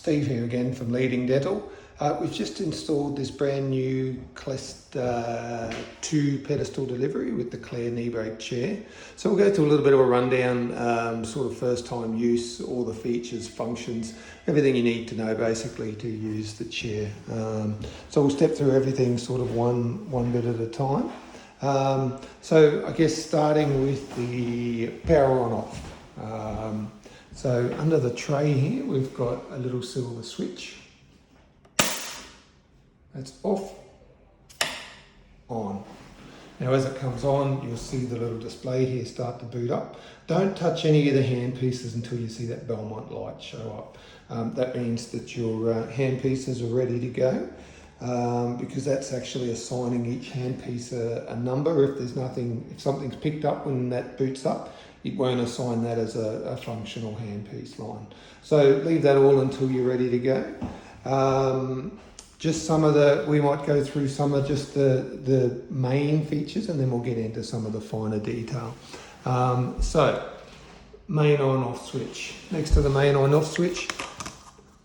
Steve here again from Leading Dental. We've just installed this brand new Clesta 2 pedestal delivery with the Clair knee brake chair. So we'll go through a little bit of a rundown, sort of first time use, all the features, functions, everything you need to know basically to use the chair. So we'll step through everything sort of one bit at a time. So I guess starting with the power on off. So under the tray here, we've got a little silver switch. That's off, on. Now as it comes on, you'll see the little display here start to boot up. Don't touch any of the hand pieces until you see that Belmont light show up. That means that your hand pieces are ready to go, because that's actually assigning each hand piece a number. If something's picked up when that boots up, it won't assign that as a functional handpiece line. So leave that all until you're ready to go. We might go through some of just the main features, and then we'll get into some of the finer detail. So main on off switch. Next to the main on off switch,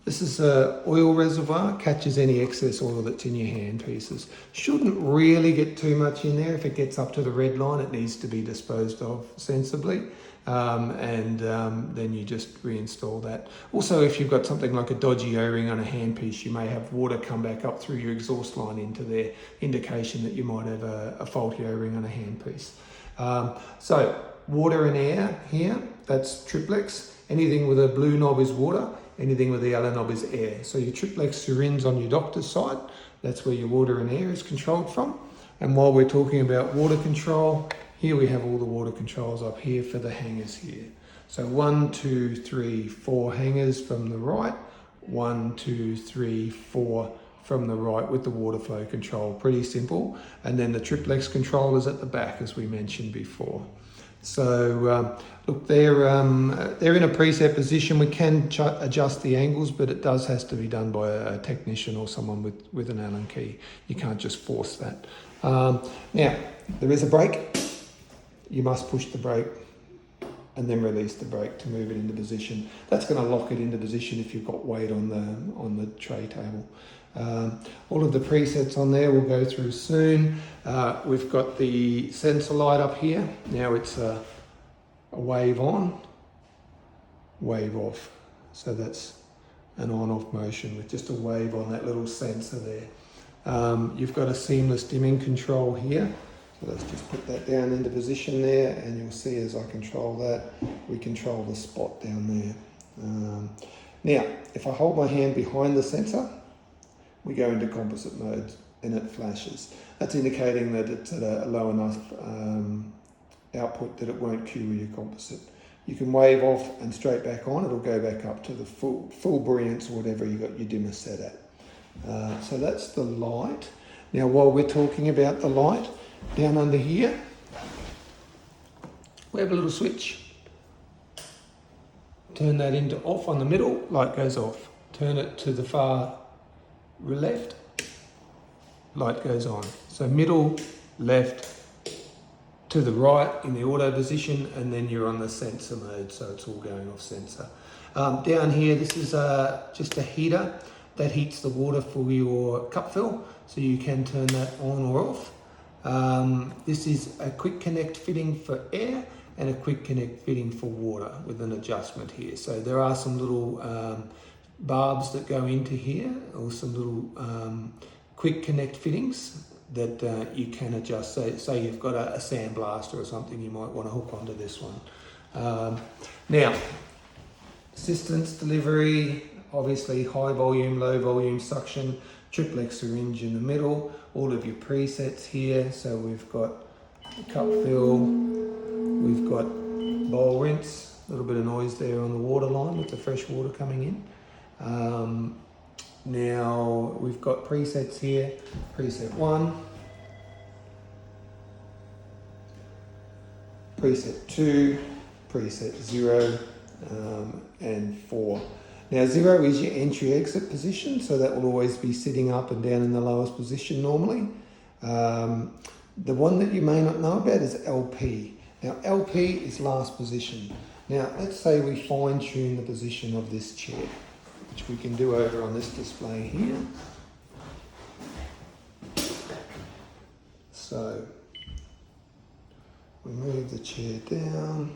this is an oil reservoir, catches any excess oil that's in your hand pieces. Shouldn't really get too much in there. If it gets up to the red line, it needs to be disposed of sensibly. Then you just reinstall that. Also, if you've got something like a dodgy O-ring on a handpiece, you may have water come back up through your exhaust line into there, indication that you might have a faulty O-ring on a handpiece. So water and air here, that's triplex. Anything with a blue knob is water. Anything with the yellow knob is air. So your triplex syringe on your doctor's side, that's where your water and air is controlled from. And while we're talking about water control, here we have all the water controls up here for the hangers here. So 1, 2, 3, 4 hangers from the right, 1, 2, 3, 4 from the right with the water flow control. Pretty simple. And then the triplex controllers at the back, as we mentioned before. So look, they're in a preset position. We can adjust the angles, but it has to be done by a technician or someone with an Allen key. You can't just force that. Now, there is a brake. You must push the brake and then release the brake to move it into position. That's going to lock it into position if you've got weight on the tray table. All of the presets on there we'll go through soon. We've got the sensor light up here. Now it's a wave on, wave off. So that's an on-off motion with just a wave on that little sensor there. You've got a seamless dimming control here. So let's just put that down into position there, and you'll see as I control that, we control the spot down there. Now, if I hold my hand behind the sensor, we go into composite mode and it flashes. That's indicating that it's at a low enough output that it won't cue your composite. You can wave off and straight back on, it'll go back up to the full brilliance or whatever you got your dimmer set at. So that's the light. Now while we're talking about the light, down under here, we have a little switch. Turn that into off on the middle, light goes off. Turn it to the far left, light goes on. So middle, left, to the right in the auto position, and then you're on the sensor mode, so it's all going off sensor. Down here, this is just a heater that heats the water for your cup fill, so you can turn that on or off. This is a quick connect fitting for air and a quick connect fitting for water with an adjustment here. So there are some little barbs that go into here, or some little quick connect fittings that you can adjust. So say you've got a sandblaster or something, you might want to hook onto this one. Now, assistance delivery, obviously high volume, low volume suction, triplex syringe in the middle, all of your presets here. So we've got cup fill, we've got bowl rinse, a little bit of noise there on the water line with the fresh water coming in. Now we've got presets here, preset 1, preset 2, preset 0, and 4. Now 0 is your entry exit position, so that will always be sitting up and down in the lowest position normally. The one that you may not know about is LP. Now LP is last position. Now let's say we fine tune the position of this chair. which we can do over on this display here. So we move the chair down,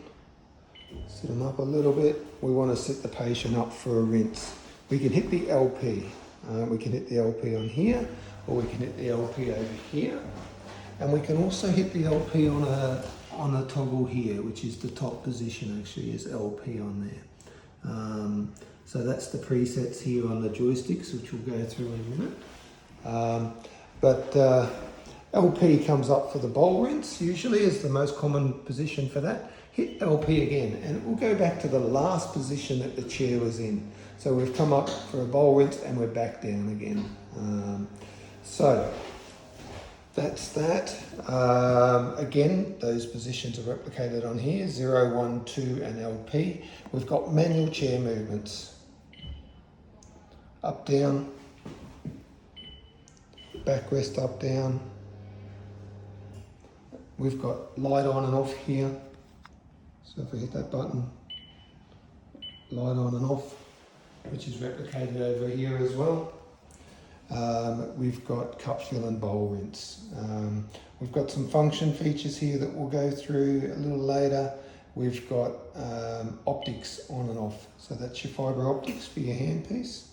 sit them up a little bit. We want to set the patient up for a rinse. We can hit the LP. We can hit the LP on here, or we can hit the LP over here. And we can also hit the LP on a toggle here, which is the top position actually, is LP on there. So that's the presets here on the joysticks, which we'll go through in a minute. LP comes up for the bowl rinse, usually is the most common position for that. Hit LP again, and it will go back to the last position that the chair was in. So we've come up for a bowl rinse and we're back down again. So that's that. Again, those positions are replicated on here, 0, 1, 2 and LP. We've got manual chair movements. Up, down, backrest, up, down. We've got light on and off here. So if we hit that button, light on and off, which is replicated over here as well. We've got cup fill and bowl rinse. We've got some function features here that we'll go through a little later. We've got optics on and off. So that's your fibre optics for your handpiece.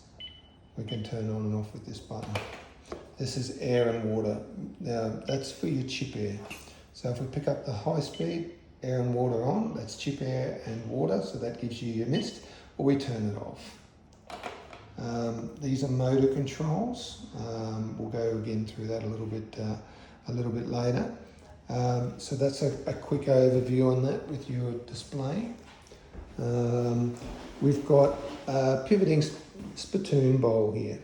We can turn on and off with this button. This is air and water. Now that's for your chip air. So if we pick up the high speed, air and water on, that's chip air and water, so that gives you your mist, or we turn it off. These are motor controls. We'll go again through that a little bit later. So that's a quick overview on that with your display. We've got pivoting Spittoon Bowl here.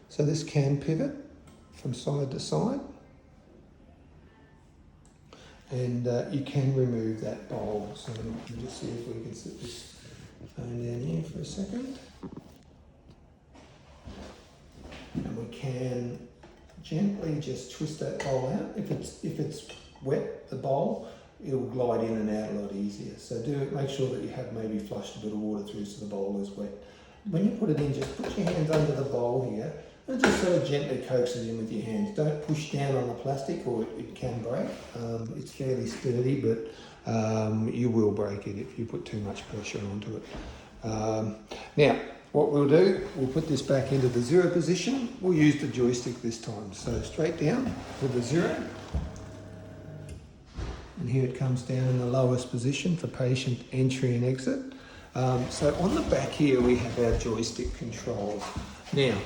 So this can pivot from side to side. And you can remove that bowl. So we'll just see if we can set this phone down here for a second. And we can gently just twist that bowl out. If it's wet, the bowl, it'll glide in and out a lot easier. So make sure that you have maybe flushed a bit of water through so the bowl is wet. When you put it in, just put your hands under the bowl here and just sort of gently coax it in with your hands. Don't push down on the plastic or it can break. It's fairly sturdy, but you will break it if you put too much pressure onto it. Now, what we'll do, we'll put this back into the 0 position. We'll use the joystick this time. So straight down with the 0. And here it comes down in the lowest position for patient entry and exit. So on the back here, we have our joystick controls. Now,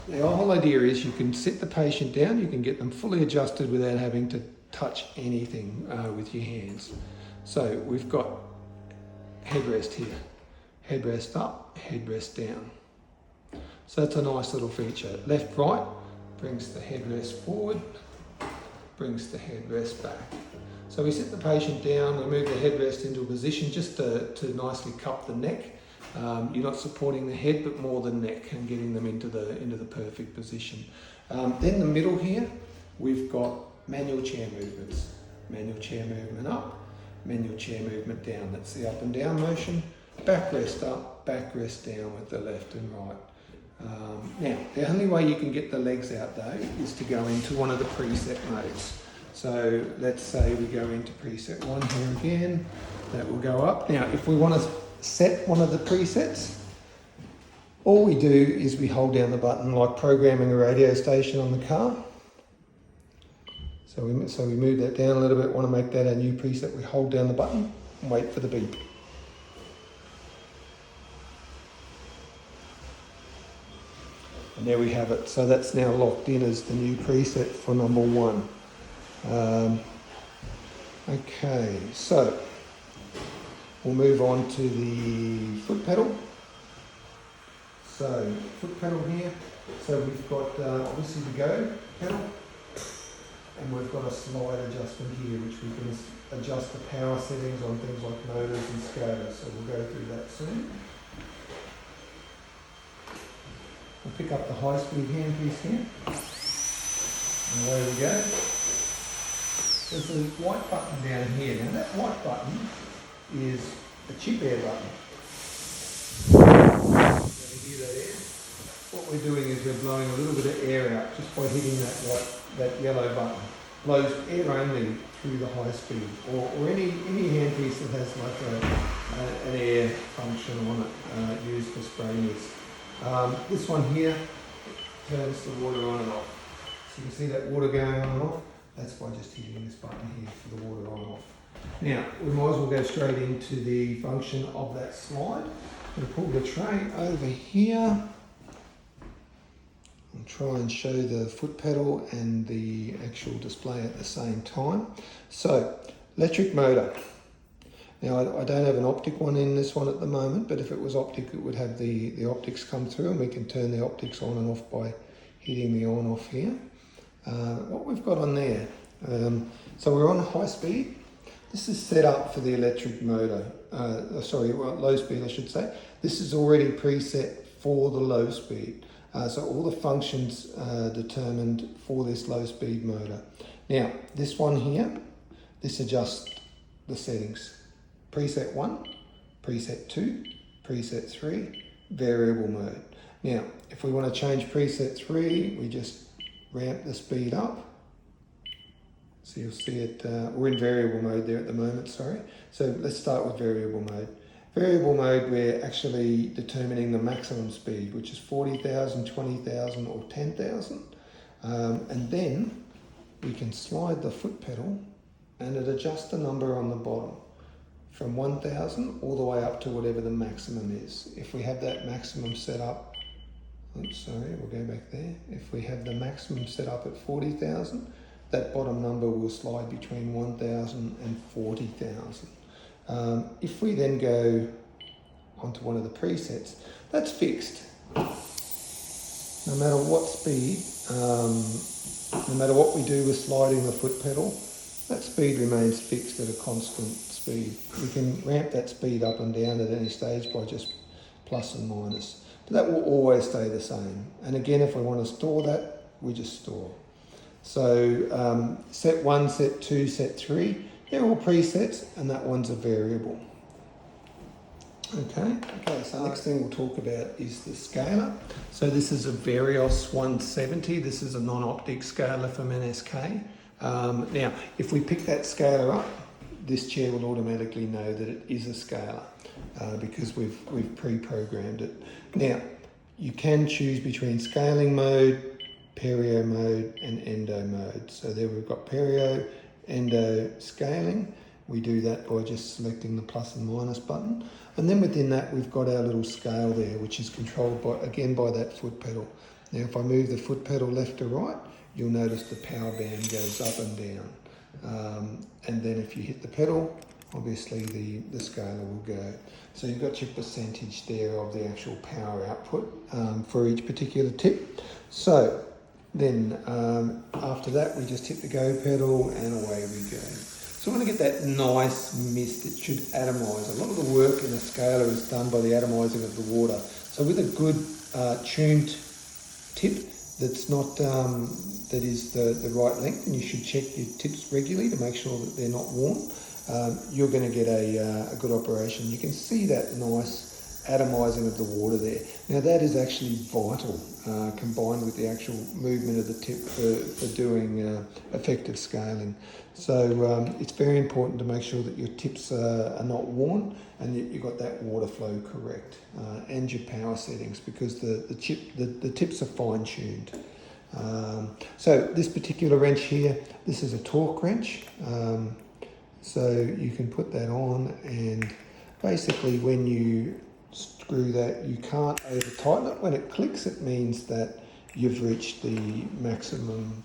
the whole idea is you can sit the patient down, you can get them fully adjusted without having to touch anything with your hands. So we've got headrest here, headrest up, headrest down. So that's a nice little feature. Left, right, brings the headrest forward, brings the headrest back. So we sit the patient down, we move the headrest into a position just to nicely cup the neck. You're not supporting the head, but more the neck and getting them into the perfect position. Then the middle here, we've got manual chair movements. Manual chair movement up, manual chair movement down. That's the up and down motion. Backrest up, backrest down with the left and right. Now, the only way you can get the legs out though is to go into one of the preset modes. So let's say we go into preset 1 here again. That will go up. Now, if we want to set one of the presets, all we do is we hold down the button like programming a radio station on the car. So we move that down a little bit, want to make that a new preset, we hold down the button and wait for the beep. And there we have it. So that's now locked in as the new preset for number 1. Okay, so we'll move on to the foot pedal. So foot pedal here. So we've got obviously the go pedal, and we've got a slide adjustment here, which we can adjust the power settings on things like motors and scalers. So we'll go through that soon. We'll pick up the high-speed handpiece here, and away we go. There's a white button down here. Now that white button is a chip air button. doing is we're blowing a little bit of air out just by hitting that yellow button. Blows air only through the high speed, or any handpiece that has like an air function on it, used for sprainers. This one here turns the water on and off. So you can see that water going on and off. That's by just hitting this button here for the water on and off. Now, we might as well go straight into the function of that slide. I'm going to pull the tray over here and try and show the foot pedal and the actual display at the same time. So, electric motor. Now, I don't have an optic one in this one at the moment, but if it was optic, it would have the optics come through, and we can turn the optics on and off by hitting the on off here. What we've got on there, so we're on high speed. This is set up for the electric motor, low speed I should say. This is already preset for the low speed. So all the functions determined for this low speed motor. Now, this one here, this adjusts the settings. Preset 1, preset 2, preset 3, variable mode. Now, if we want to change preset 3, we just ramp the speed up. So you'll see it, we're in variable mode there at the moment, sorry. So let's start with variable mode. Variable mode, we're actually determining the maximum speed, which is 40,000, 20,000 or 10,000. And then we can slide the foot pedal and it adjusts the number on the bottom from 1,000 all the way up to whatever the maximum is. If we have that maximum set up, oops, sorry, we'll go back there. If we have the maximum set up at 40,000, that bottom number will slide between 1,000 and 40,000. If we then go onto one of the presets, that's fixed. No matter what speed, no matter what we do with sliding the foot pedal, that speed remains fixed at a constant speed. We can ramp that speed up and down at any stage by just plus and minus. But that will always stay the same. And again, if we want to store that, we just store. So set 1, set 2, set 3, they're all presets, and that one's a variable. Okay, so the next thing we'll talk about is the scaler. So this is a Varios 170. This is a non-optic scaler from NSK. Now, if we pick that scaler up, this chair will automatically know that it is a scaler because we've pre-programmed it. Now, you can choose between scaling mode, perio mode and endo mode. So there we've got perio, endo, scaling. We do that by just selecting the plus and minus button. And then within that, we've got our little scale there, which is controlled by that foot pedal. Now, if I move the foot pedal left to right, you'll notice the power band goes up and down. And then if you hit the pedal, obviously the scaler will go. So you've got your percentage there of the actual power output for each particular tip. So then after that, we just hit the go pedal and away we go. So we want to get that nice mist. It should atomise. A lot of the work in a scaler is done by the atomising of the water. So with a good tuned tip that's not, that is the right length, and you should check your tips regularly to make sure that they're not worn, you're going to get a good operation. You can see that nice atomising of the water there. Now that is actually vital, combined with the actual movement of the tip for doing effective scaling. So it's very important to make sure that your tips are not worn and that you've got that water flow correct, and your power settings, because the tips are fine-tuned. So this particular wrench here, this is a torque wrench. So you can put that on, and basically when you screw that, you can't over tighten it. When it clicks, it means that you've reached the maximum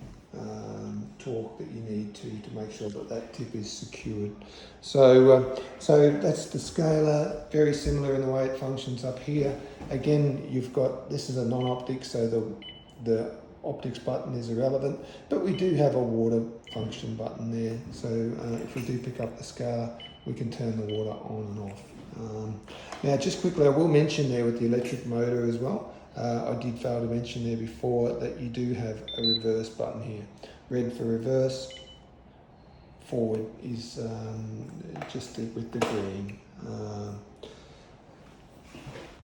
torque that you need to make sure that that tip is secured. So that's the scaler, very similar in the way it functions up here. Again, you've got, this is a non-optic, so the optics button is irrelevant, but we do have a water function button there. So if we do pick up the scaler, we can turn the water on and off. Now, just quickly, I will mention there with the electric motor as well, I did fail to mention there before that you do have a reverse button here. Red for reverse, forward is just with the green.